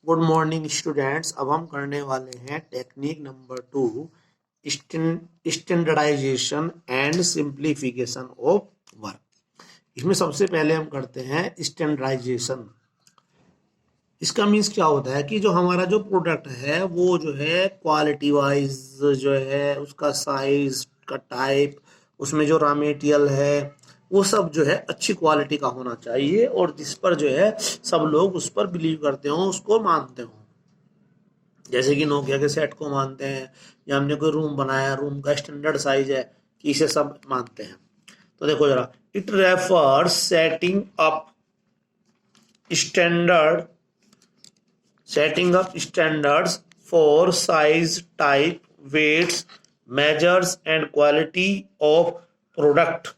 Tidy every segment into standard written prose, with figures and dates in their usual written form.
Good morning students. अब हम करने वाले हैं technique number 2, standardization and simplification of work. इसमें सबसे पहले हम करते हैं स्टैंडर्डाइजेशन। इसका मीन्स क्या होता है कि जो हमारा जो प्रोडक्ट है वो जो है क्वालिटी वाइज जो है उसका साइज का टाइप, उसमें जो रॉ मटेरियल है वो सब जो है अच्छी क्वालिटी का होना चाहिए और जिस पर जो है सब लोग उस पर बिलीव करते हो, उसको मानते हो। जैसे कि नोकिया के सेट को मानते हैं, या हमने कोई रूम बनाया, रूम का स्टैंडर्ड साइज है कि इसे सब मानते हैं। तो देखो जरा, it refers setting up standard setting up standards for size, type, weights, measures and quality of product।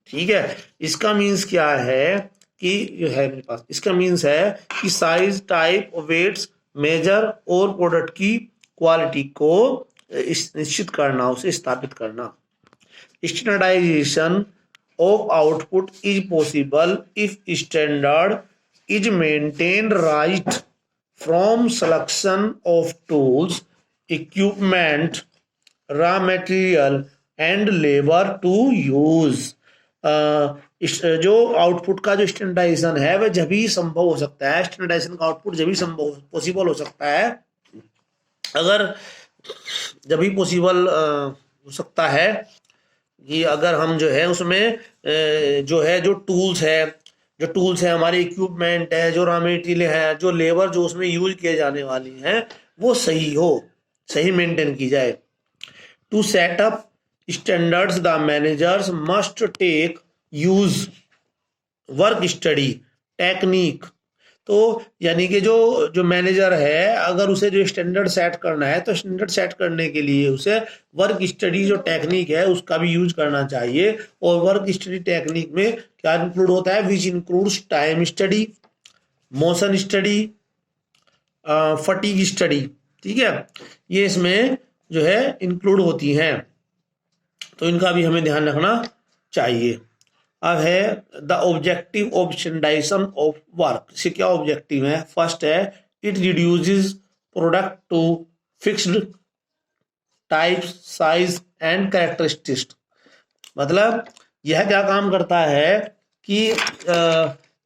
ठीक है, इसका मीन्स क्या है कि ये है मेरे पास, इसका मीन्स है कि साइज, टाइप, वेट्स, मेजर और प्रोडक्ट की क्वालिटी को निश्चित करना, उसे स्थापित करना। Standardization of output is possible if standard is maintained right from selection of tools, equipment, raw material and labor to use। जो आउटपुट का जो स्टैंडर्डाइजेशन है वह जब ही संभव हो सकता है, स्टैंडर्डाइजेशन का आउटपुट जब ही संभव पॉसिबल हो सकता है, अगर जब ही पॉसिबल हो सकता है कि अगर हम जो है उसमें जो है जो टूल्स है हमारे इक्विपमेंट है, जो रॉ मटेरियल है, जो लेबर जो उसमें यूज किए जाने वाली है वो सही मेंटेन की जाए। To set up standards the managers must take use work study technique. तो यानी कि जो मैनेजर है अगर उसे जो स्टैंडर्ड सेट करना है तो स्टैंडर्ड सेट करने के लिए उसे वर्क स्टडी जो टेक्निक है उसका भी यूज करना चाहिए। और वर्क स्टडी टेक्निक में क्या इंक्लूड होता है? Which includes time study, motion study, fatigue study. ठीक है, ये इसमें जो है इंक्लूड होती हैं, तो इनका भी हमें ध्यान रखना चाहिए। अब है the objective of standardization of work. इसके क्या ऑब्जेक्टिव है? फर्स्ट है it reduces product to fixed types, size and characteristics. मतलब यह क्या काम करता है कि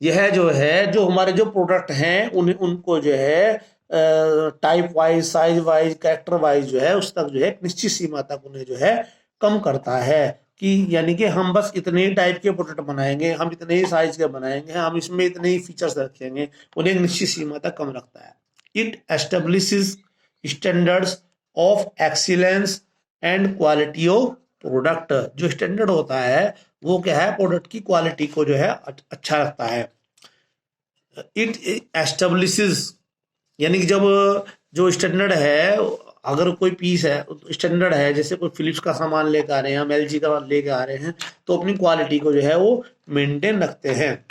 यह जो है जो हमारे जो प्रोडक्ट हैं उनको जो है type wise, size wise, character wise जो है उस तक जो है एक निश्चित सीमा तक उन्हें जो है कम करता है। कि यानी कि हम बस इतने ही टाइप के प्रोडक्ट बनाएंगे, हम इतने ही साइज के बनाएंगे, हम इसमें इतने ही फीचर्स रखेंगे, उन्हें एक निश्चित सीमा तक कम रखता है। It establishes standards of excellence and quality of product. जो स्टैंडर्ड होता है वो क्या है? प्रोडक्ट की क्वालिटी को जो है अच्छा रखता है। इट एस्टेब्लिशेस यानी कि जब जो स्टैंडर्ड है, अगर कोई पीस है स्टैंडर्ड है, जैसे कोई फिलिप्स का सामान लेकर आ रहे हैं, हम एलजी का लेकर आ रहे हैं, तो अपनी क्वालिटी को जो है वो मेंटेन रखते हैं।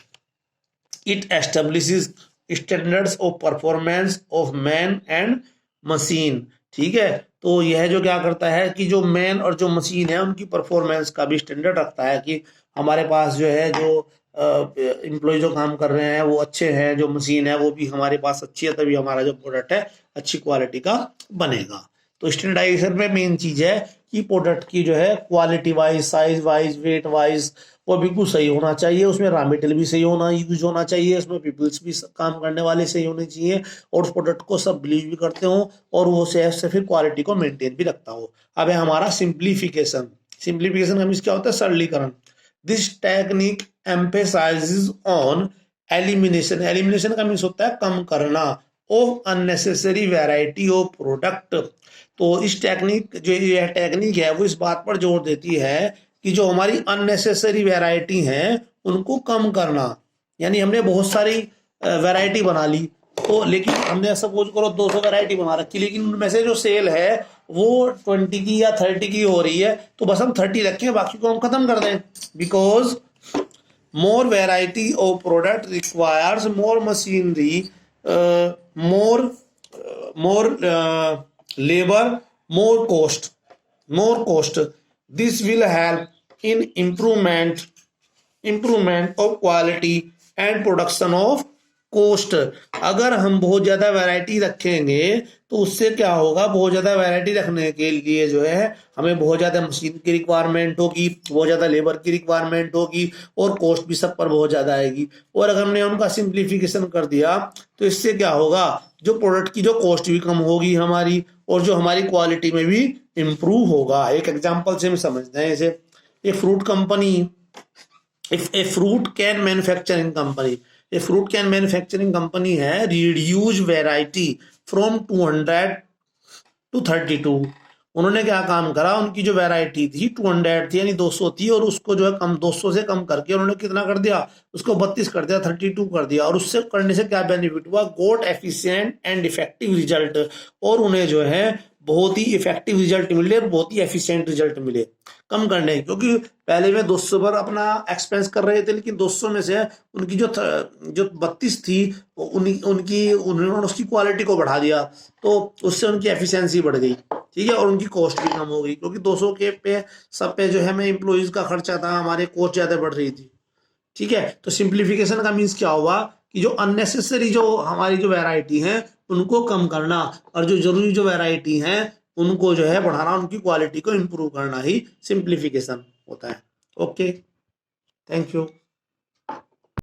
It establishes standards of performance of man and machine. ठीक है, तो यह जो क्या करता है कि जो मैन और जो मशीन है उनकी परफॉर्मेंस का भी स्टैंडर्ड रखता है कि हमारे पास जो है जो एम्प्लॉय जो काम कर रहे हैं वो अच्छे हैं, जो मशीन है वो भी हमारे पास अच्छी है, तभी हमारा जो प्रोडक्ट है अच्छी क्वालिटी का बनेगा। तो स्टैंडर्डाइजेशन में मेन चीज है कि प्रोडक्ट की जो है quality wise, size wise, wait wise वो बिल्कुल सही होना चाहिए, उसमें रॉ मटेरियल भी सही यूज होना चाहिए, उसमें पीपल्स भी काम करने वाले सही होने चाहिए और उस प्रोडक्ट को सब बिलीव भी करते हो और वो से फिर क्वालिटी को मेंटेन भी रखता हो। अब है हमारा सिंप्लीफिकेशन। सिंप्लीफिकेशन का मीन्स क्या होता है? सरलीकरण। This technique emphasises on elimination. Elimination का मीन्स होता है कम करना, of unnecessary variety of product. तो इस टेक्निक जो यह टेक्निक है वो इस बात पर जोर देती है कि जो हमारी अननेसेसरी वैरायटी हैं उनको कम करना। यानी हमने बहुत सारी वैरायटी बना ली, तो लेकिन हमने सपोज करो 200 वैरायटी बना रखी, लेकिन उनमें से जो सेल है वो 20 की या 30 की हो रही है, तो बस हम 30 रखें, बाकी को हम खत्म कर दें। Because more variety of product requires more machinery, more labor, more cost. This will help in improvement of quality and production of cost, अगर हम बहुत ज़्यादा वैरायटी रखेंगे तो उससे क्या होगा, बहुत ज़्यादा वैरायटी रखने के लिए जो है हमें बहुत ज़्यादा मशीन की रिक्वायरमेंट होगी, बहुत ज़्यादा लेबर की रिक्वायरमेंट होगी और कॉस्ट भी सब पर बहुत ज़्यादा आएगी। और अगर हमने उनका सिंप्लीफिकेशन कर दिया तो इससे क्या होगा, जो प्रोडक्ट की जो कॉस्ट भी कम होगी हमारी और जो हमारी क्वालिटी में भी इम्प्रूव होगा। एक एग्जाम्पल से हम समझते हैं, जैसे एक fruit company, if a fruit can manufacturing company, a fruit can manufacturing company है reduce variety from 200 to 32। उन्होंने क्या काम करा, उनकी जो वैरायटी थी 200 थी यानी 200 थी और उसको जो है कम 200 से कम करके उन्होंने कितना कर दिया, उसको 32 कर दिया, 32 कर दिया। और उससे करने से क्या बेनिफिट हुआ, गोट एफिशिएंट एंड इफेक्टिव रिजल्ट, और उन्हें जो है बहुत ही इफेक्टिव रिजल्ट मिले, बहुत ही एफिशिएंट रिजल्ट मिले कम करने, क्योंकि पहले में 200 पर अपना एक्सपेंस कर रहे थे लेकिन 200 में से उनकी जो 32 थी उन्होंने उसकी क्वालिटी को बढ़ा दिया तो उससे उनकी एफिशिएंसी बढ़ गई, ठीक है, और उनकी कॉस्ट भी कम हो गई, क्योंकि 200 के पे सब पे जो है हमें एम्प्लॉइज का खर्चा था, हमारे कॉस्ट ज़्यादा बढ़ रही थी, ठीक है। तो सिंप्लीफिकेशन का मीन्स क्या हुआ कि जो अननेसेसरी जो हमारी जो वैरायटी है उनको कम करना और जो जरूरी जो वैरायटी है उनको जो है बढ़ाना, उनकी क्वालिटी को इम्प्रूव करना ही सिंप्लीफिकेशन होता है। Okay, thank you.